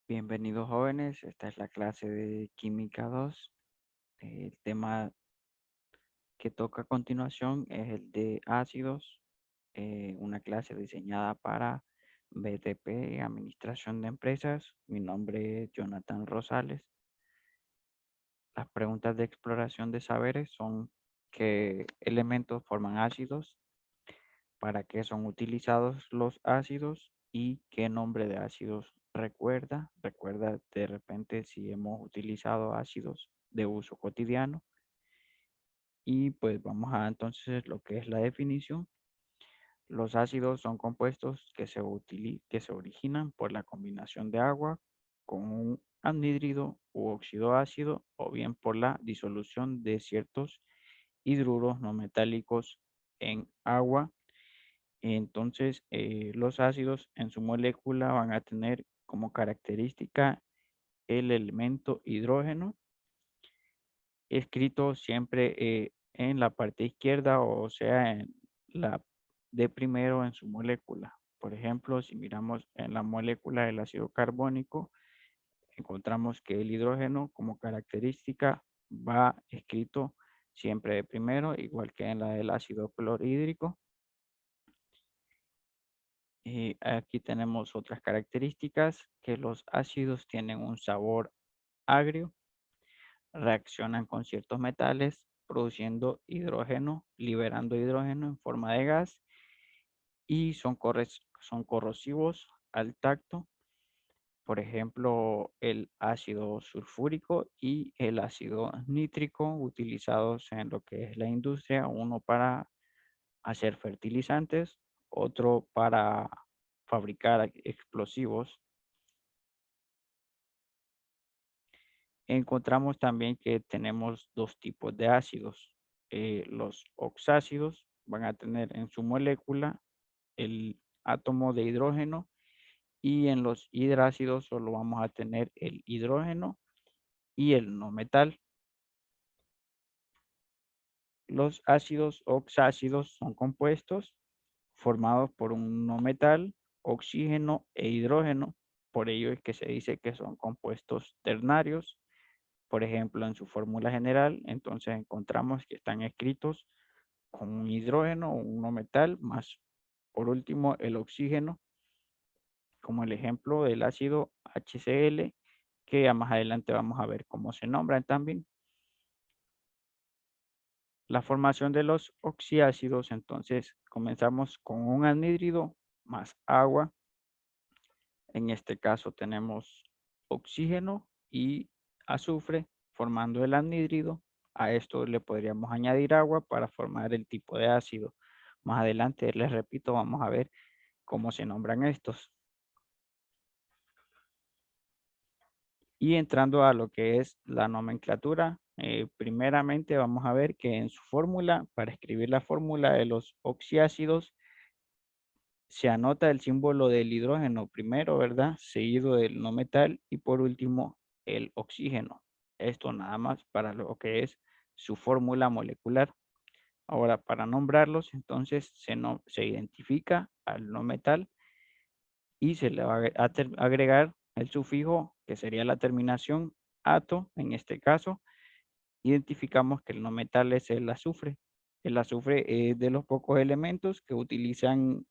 Bienvenidos jóvenes, esta es la clase de Química 2. El tema que toca a continuación es el de ácidos, una clase diseñada para BTP, Administración de Empresas. Mi nombre es Jonathan Rosales. Las preguntas de exploración de saberes son: ¿qué elementos forman ácidos? ¿Para qué son utilizados los ácidos? ¿Y qué nombre de ácidos recuerda? Recuerda de repente si hemos utilizado ácidos de uso cotidiano. Y pues vamos a entonces lo que es la definición. Los ácidos son compuestos que se originan por la combinación de agua con un anhídrido u óxido ácido, o bien por la disolución de ciertos hidruros no metálicos en agua. Entonces, los ácidos en su molécula van a tener como característica el elemento hidrógeno, escrito siempre en la parte izquierda, o sea, en la de primero en su molécula. Por ejemplo, si miramos en la molécula del ácido carbónico, encontramos que el hidrógeno como característica va escrito siempre de primero, igual que en la del ácido clorhídrico. Y aquí tenemos otras características: que los ácidos tienen un sabor agrio, reaccionan con ciertos metales, produciendo hidrógeno, liberando hidrógeno en forma de gas, y son corrosivos al tacto. Por ejemplo, el ácido sulfúrico y el ácido nítrico, utilizados en lo que es la industria, uno para hacer fertilizantes, otro para fabricar explosivos. Encontramos también que tenemos dos tipos de ácidos. Los oxácidos van a tener en su molécula el átomo de hidrógeno, y en los hidrácidos solo vamos a tener el hidrógeno y el no metal. Los ácidos oxácidos son compuestos formados por un no metal, oxígeno e hidrógeno. Por ello es que se dice que son compuestos ternarios. Por ejemplo, en su fórmula general, entonces encontramos que están escritos con un hidrógeno o un no metal, más por último el oxígeno, como el ejemplo del ácido HCl, que ya más adelante vamos a ver cómo se nombran también. La formación de los oxiácidos, entonces comenzamos con un anhídrido más agua. En este caso tenemos oxígeno y azufre formando el anhídrido. A esto le podríamos añadir agua para formar el tipo de ácido. Más adelante, les repito, vamos a ver cómo se nombran estos. Y entrando a lo que es la nomenclatura, primeramente vamos a ver que en su fórmula, para escribir la fórmula de los oxiácidos, se anota el símbolo del hidrógeno primero, ¿verdad? Seguido del no metal y por último el oxígeno. Esto nada más para lo que es su fórmula molecular. Ahora, para nombrarlos, entonces se identifica al no metal y se le va a agregar el sufijo, que sería la terminación ato. En este caso, identificamos que el no metal es el azufre. El azufre es de los pocos elementos que utilizan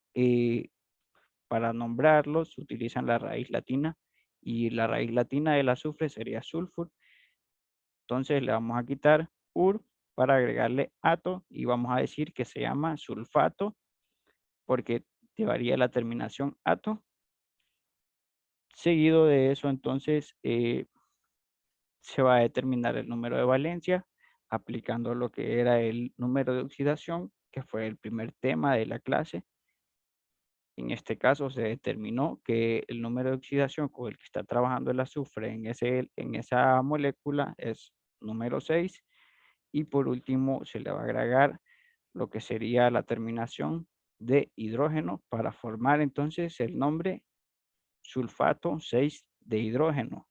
para nombrarlos, utilizan la raíz latina, y la raíz latina del azufre sería sulfur. Entonces le vamos a quitar ur para agregarle ato y vamos a decir que se llama sulfato porque llevaría la terminación ato. Seguido de eso, entonces se va a determinar el número de valencia aplicando lo que era el número de oxidación, que fue el primer tema de la clase. En este caso se determinó que el número de oxidación con el que está trabajando el azufre en esa molécula es número 6. Y por último se le va a agregar lo que sería la terminación de hidrógeno para formar entonces el nombre sulfato 6 de hidrógeno.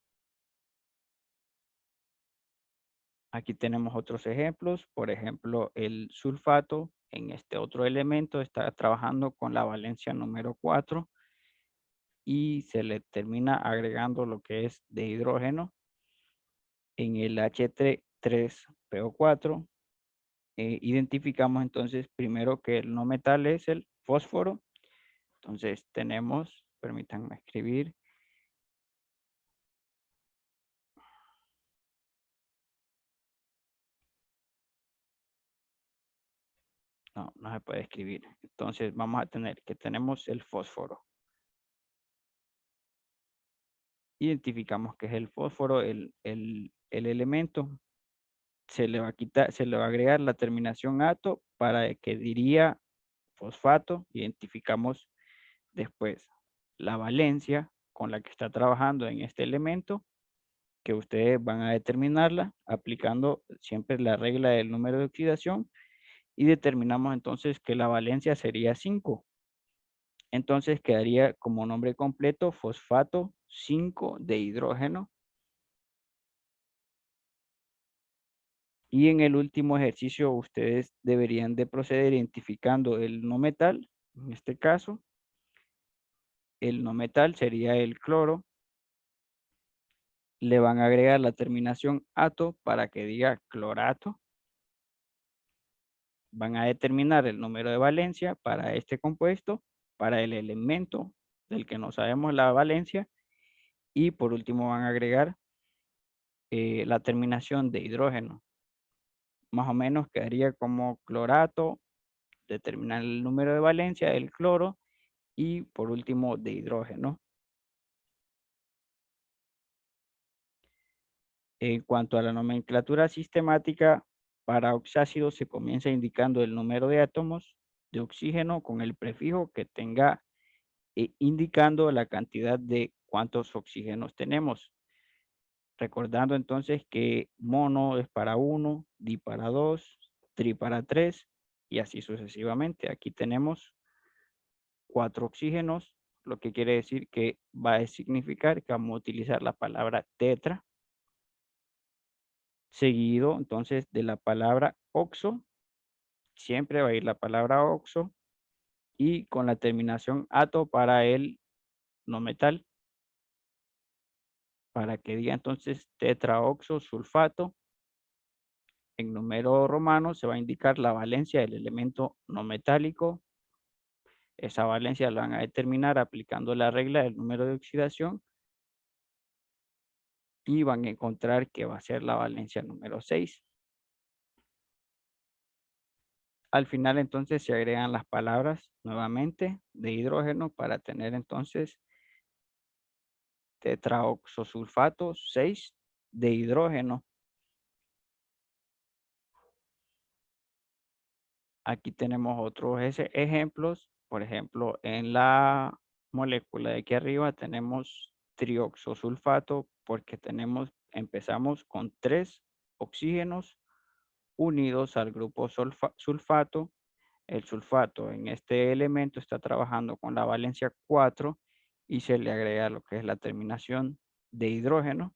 Aquí tenemos otros ejemplos. Por ejemplo, el sulfato en este otro elemento está trabajando con la valencia número 4. y se le termina agregando lo que es de hidrógeno en el H3PO4. Identificamos entonces primero que el no metal es el fósforo. Entonces tenemos, permítanme escribir, no se puede escribir. Entonces vamos a tener que tenemos el fósforo. Identificamos que es el fósforo, el elemento. Se le va a quitar, se le va a agregar la terminación ato para que diría fosfato. Identificamos después la valencia con la que está trabajando en este elemento, que ustedes van a determinarla aplicando siempre la regla del número de oxidación, y determinamos entonces que la valencia sería 5. Entonces quedaría como nombre completo fosfato 5 de hidrógeno. Y en el último ejercicio ustedes deberían de proceder identificando el no metal. En este caso, el no metal sería el cloro. Le van a agregar la terminación ato para que diga clorato. Van a determinar el número de valencia para este compuesto, para el elemento del que no sabemos la valencia. Y por último van a agregar la terminación de hidrógeno. Más o menos quedaría como clorato, determinar el número de valencia del cloro y por último de hidrógeno. En cuanto a la nomenclatura sistemática, para oxácidos se comienza indicando el número de átomos de oxígeno con el prefijo que tenga, indicando la cantidad de cuántos oxígenos tenemos. Recordando entonces que mono es para 1, di para 2, tri para 3 y así sucesivamente. Aquí tenemos 4 oxígenos, lo que quiere decir que va a significar que vamos a utilizar la palabra tetra, seguido entonces de la palabra oxo. Siempre va a ir la palabra oxo y con la terminación ato para el no metal, para que diga entonces tetraoxo sulfato. En número romano se va a indicar la valencia del elemento no metálico. Esa valencia la van a determinar aplicando la regla del número de oxidación y van a encontrar que va a ser la valencia número 6. Al final entonces se agregan las palabras nuevamente de hidrógeno para tener entonces tetraoxosulfato 6 de hidrógeno. Aquí tenemos otros ejemplos. Por ejemplo, en la molécula de aquí arriba tenemos trioxosulfato porque empezamos con 3 oxígenos unidos al grupo sulfato. El sulfato en este elemento está trabajando con la valencia 4 y se le agrega lo que es la terminación de hidrógeno.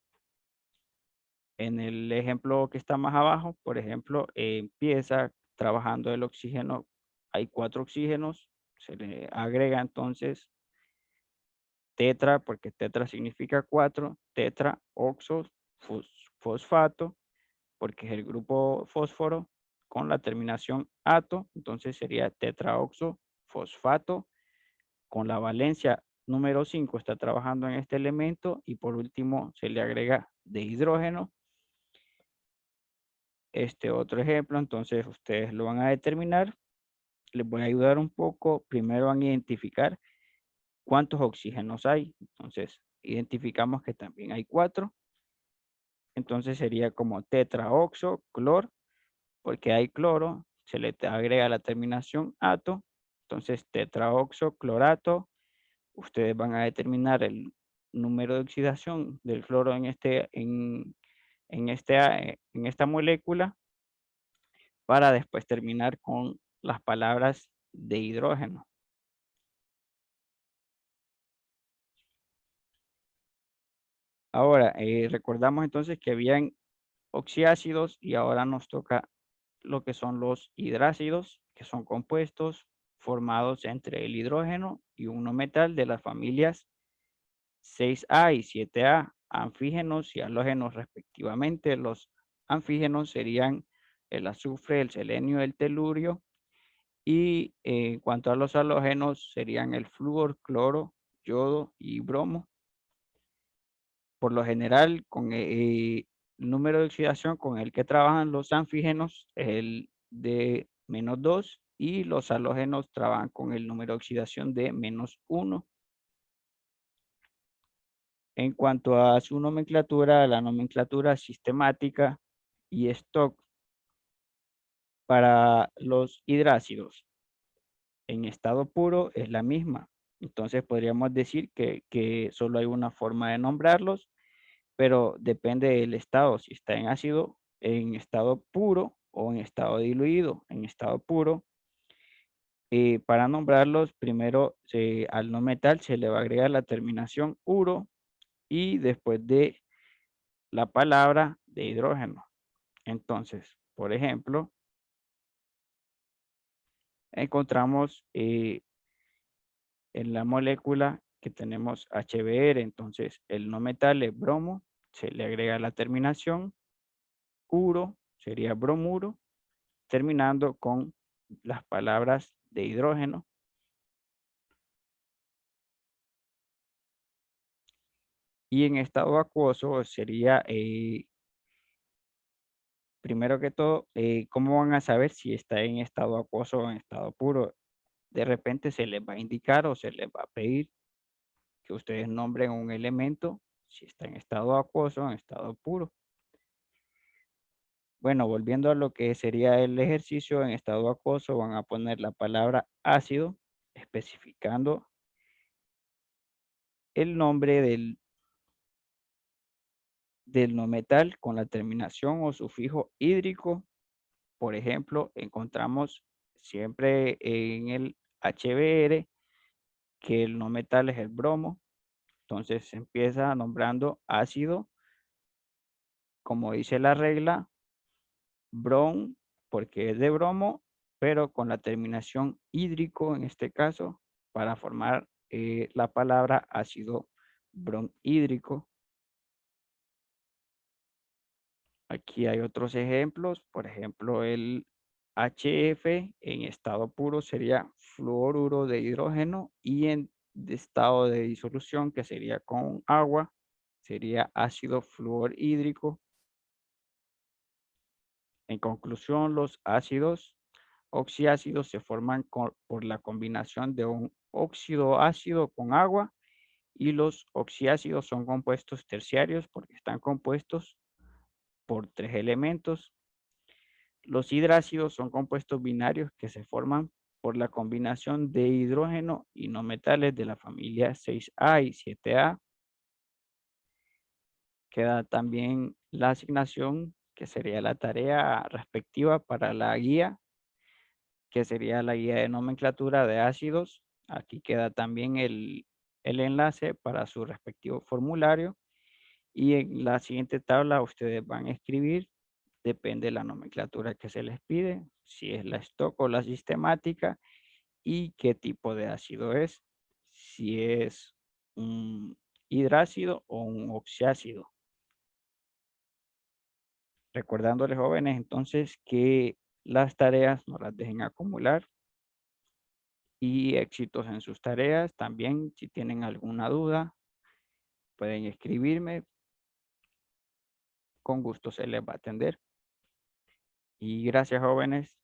En el ejemplo que está más abajo, por ejemplo, empieza trabajando el oxígeno. Hay 4 oxígenos, se le agrega entonces tetra, porque tetra significa 4, tetra oxo fosfato, porque es el grupo fósforo con la terminación ato, entonces sería tetraoxo fosfato con la valencia número 5 está trabajando en este elemento y por último se le agrega de hidrógeno. Este otro ejemplo, entonces ustedes lo van a determinar. Les voy a ayudar un poco. Primero van a identificar cuántos oxígenos hay. Entonces, identificamos que también hay 4. Entonces sería como tetraoxo, clor, porque hay cloro, se le agrega la terminación ato. Entonces, tetraoxo, clorato. Ustedes van a determinar el número de oxidación del cloro en esta molécula para después terminar con las palabras de hidrógeno. Ahora, recordamos entonces que habían oxiácidos y ahora nos toca lo que son los hidrácidos, que son compuestos formados entre el hidrógeno y un no metal de las familias 6A y 7A, anfígenos y halógenos respectivamente. Los anfígenos serían el azufre, el selenio, el telurio. Y en cuanto a los halógenos, serían el flúor, cloro, yodo y bromo. Por lo general, con el número de oxidación con el que trabajan los anfígenos es el de -2 y los halógenos trabajan con el número de oxidación de -1. En cuanto a su nomenclatura, la nomenclatura sistemática y stock para los hidrácidos en estado puro es la misma. Entonces podríamos decir que solo hay una forma de nombrarlos, pero depende del estado, si está en ácido, en estado puro o en estado diluido. En estado puro, para nombrarlos, primero al no metal se le va a agregar la terminación uro y después de la palabra de hidrógeno. Entonces, por ejemplo, encontramos en la molécula que tenemos HBr, entonces el no metal es bromo, se le agrega la terminación uro, sería bromuro, terminando con las palabras de hidrógeno. Y en estado acuoso sería, primero que todo, ¿cómo van a saber si está en estado acuoso o en estado puro? De repente se les va a indicar o se les va a pedir que ustedes nombren un elemento si está en estado acuoso o en estado puro. Bueno, volviendo a lo que sería el ejercicio en estado acuoso, van a poner la palabra ácido, especificando el nombre del no metal con la terminación o sufijo hídrico. Por ejemplo, encontramos siempre en el HBr que el no metal es el bromo. Entonces se empieza nombrando ácido, como dice la regla, brom, porque es de bromo, pero con la terminación hídrico en este caso, para formar la palabra ácido bromhídrico. Aquí hay otros ejemplos, por ejemplo, el HF en estado puro sería fluoruro de hidrógeno y en estado de disolución, que sería con agua, sería ácido fluorhídrico. En conclusión, los ácidos oxiácidos se forman por la combinación de un óxido ácido con agua y los oxiácidos son compuestos terciarios porque están compuestos por 3 elementos. Los hidrácidos son compuestos binarios que se forman por la combinación de hidrógeno y no metales de la familia 6A y 7A. Queda también la asignación, que sería la tarea respectiva para la guía, que sería la guía de nomenclatura de ácidos. Aquí queda también el enlace para su respectivo formulario. Y en la siguiente tabla ustedes van a escribir, depende de la nomenclatura que se les pide, si es la stock o la sistemática y qué tipo de ácido es, si es un hidrácido o un oxiácido. Recordándoles, jóvenes, entonces que las tareas no las dejen acumular y éxitos en sus tareas. También, si tienen alguna duda, pueden escribirme. Con gusto se les va a atender. Y gracias, jóvenes.